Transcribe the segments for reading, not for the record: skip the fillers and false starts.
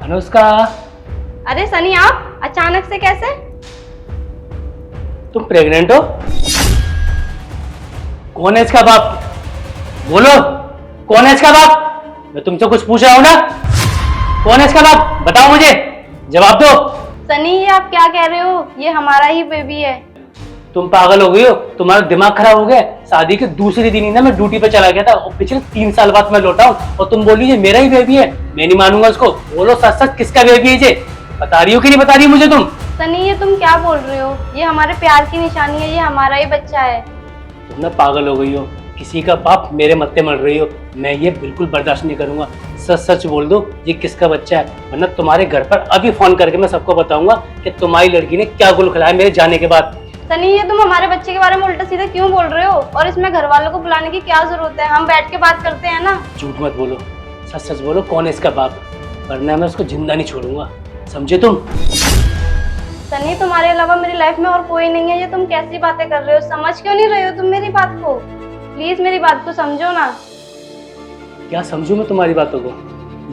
अनुष्का, अरे सनी, आप अचानक से कैसे? तुम प्रेग्नेंट हो? कौन है इसका बाप? बोलो, कौन है इसका बाप? मैं तुमसे कुछ पूछ रहा हूं ना। कौन है इसका बाप? बताओ मुझे, जवाब दो। सनी, ये आप क्या कह रहे हो? ये हमारा ही बेबी है। तुम पागल हो गई हो? तुम्हारा दिमाग खराब हो गया? शादी के दूसरे दिन ही ना मैं ड्यूटी पे चला गया था और पिछले 3 साल बाद मैं लौटा हूँ और तुम बोली ये मेरा ही बेबी है। मैं नहीं मानूंगा उसको। बोलो सच सच, किसका बेबी है ये? बता रही हो कि नहीं बता रही हो मुझे तुम? सनी, ये तुम क्या बोल रहे हो? ये हमारे प्यार की निशानी है, ये हमारा ही बच्चा है। तुम ना पागल हो गई हो। किसी का बाप मेरे मत्थे मर रही हो। मैं ये बिल्कुल बर्दाश्त नहीं करूंगा। सच सच बोल दो ये किसका बच्चा है, वरना तुम्हारे घर पर अभी फोन करके मैं सबको बताऊंगा कि तुम्हारी लड़की ने क्या गुल खिलाया मेरे जाने के बाद। सनी, ये तुम हमारे बच्चे के बारे में उल्टा सीधा क्यों बोल रहे हो? और इसमें घर वालों को बुलाने की क्या जरूरत है? हम बैठ के बात करते हैं ना। झूठ मत बोलो, सच सच बोलो, कौन है इसका बाप? वरना मैं उसको जिंदा नहीं छोड़ूंगा, समझे तुम? सनी, तुम्हारे अलावा मेरी लाइफ में और कोई नहीं है। ये तुम कैसी बातें कर रहे हो? समझ क्यों नहीं रहे हो तुम मेरी बात को? प्लीज मेरी बात को समझो ना। क्या समझू मैं तुम्हारी बातों को?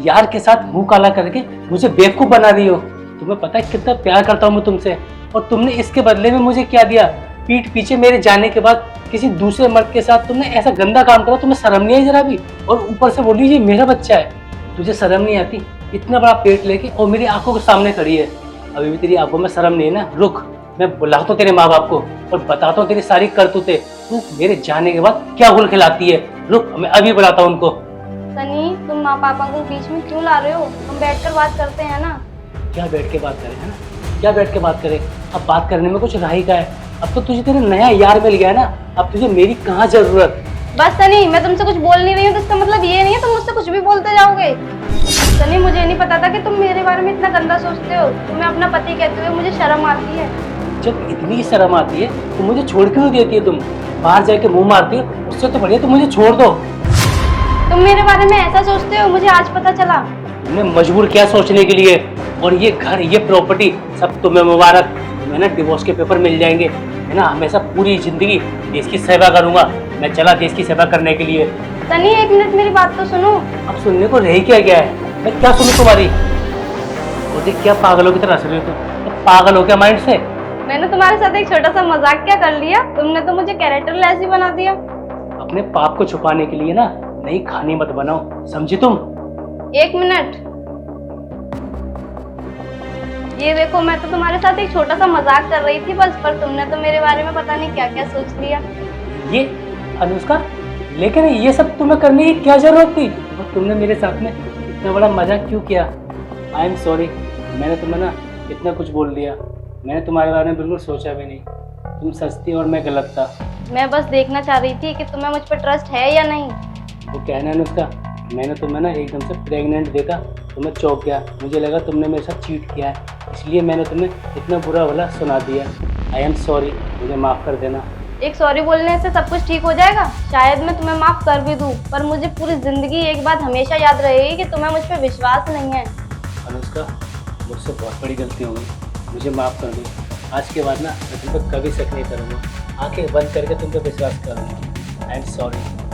यार के साथ मुंह काला करके मुझे बेवकूफ बना रही हो। तुम्हें पता है कितना प्यार करता हूँ मैं तुमसे, और तुमने इसके बदले में मुझे क्या दिया? पीठ पीछे मेरे जाने के बाद किसी दूसरे मर्द के साथ तुमने ऐसा गंदा काम करा। तुम्हें शर्म नहीं आई जरा भी? और ऊपर से बोली ये मेरा बच्चा है। तुझे शर्म नहीं आती? इतना बड़ा पेट लेके और मेरी आंखों के सामने खड़ी है। अभी भी तेरी आंखों में शर्म नहीं है ना? रुक, मैं बुलाता हूँ तेरे माँ बाप को और बताता हूँ तेरी सारी करतूतें। तू मेरे जाने के बाद क्या गुल खिलाती है। रुक, मैं अभी बुलाता हूँ उनको। सनी, तुम माँ पापा को बीच में क्यों ला रहे हो? हम बैठकर बात करते हैं ना। क्या बैठ के बात करें, है ना? क्या बैठ के बात करें? अब बात करने में कुछ राही का है? अब तो तुझे तेरा नया यार मिल गया है ना, अब तुझे मेरी कहाँ जरूरत? बस सनी, मैं तुमसे कुछ बोल नहीं रही हूँ तो इसका मतलब ये नहीं है तुम मुझसे कुछ भी बोलते जाओगे। सनी, मुझे नहीं पता था कि तुम मेरे बारे में इतना गंदा सोचते हो। तुम्हें अपना पति कहते हुए मुझे शर्म आती है। जब इतनी शर्म आती है तो मुझे छोड़ क्यों देती है तुम? बाहर जाके मुंह मारती हो, उससे तो बढ़िया तुम मुझे छोड़ दो। तुम मेरे बारे में ऐसा सोचते हो, मुझे आज पता चला। तुमने मजबूर किया सोचने के लिए, और ये घर, ये प्रॉपर्टी सब तुम्हें मुबारक। तुम्हें ना डिवोर्स के पेपर मिल जाएंगे, है ना? हमेशा पूरी जिंदगी देश की सेवा करूंगा। मैं चला देश की सेवा करने के लिए। सनी, एक मिनट मेरी बात तो सुनो। अब सुनने को रह क्या गया है? मैं क्या सुनूं तुम्हारी? और देख क्या पागलों की तरह हंस रही हो तुम? तो पागल हो क्या माइंड से? मैंने तुम्हारे साथ एक छोटा सा मजाक क्या कर लिया? तुमने तो मुझे कैरेक्टर लेस ही बना दिया। अपने पाप को छुपाने के लिए ना नई कहानी मत बनाओ, समझी तुम? एक मिनट, ये देखो, मैं तो तुम्हारे साथ एक छोटा सा मजाक कर रही थी बस, पर तुमने तो मेरे बारे में पता नहीं क्या क्या सोच लिया। ये अनुष्का, लेकिन ये सब तुम्हें करने की क्या जरूरत थी? और तुमने मेरे साथ में इतना बड़ा मजाक क्यों किया? आई एम सॉरी, मैंने तुम्हें ना इतना कुछ बोल दिया। मैंने तुम्हारे बारे में बिल्कुल सोचा भी नहीं। तुम सच थी और मैं गलत था। मैं बस देखना चाह रही थी कि तुम्हें मुझ पर ट्रस्ट है या नहीं। वो कहना है अनुष्का, मैंने तुम्हें ना एकदम से प्रेग्नेंट देखा तो मैं चौंक गया। मुझे लगा तुमने मेरे साथ चीट किया है, इसलिए मैंने तुम्हें इतना बुरा भला सुना दिया। आई एम सॉरी, मुझे माफ़ कर देना। एक सॉरी बोलने से सब कुछ ठीक हो जाएगा? शायद मैं तुम्हें माफ कर भी दूं, पर मुझे पूरी जिंदगी एक बात हमेशा याद रहेगी कि तुम्हें मुझ पर विश्वास नहीं है। अनुष्का, मुझसे बहुत बड़ी गलती हो गई, मुझे माफ़ कर दो। आज के बाद ना मैं तुम पर कभी शक नहीं करूँगा। आंखें बंद करके तुम पर विश्वास करूँगा। I am sorry.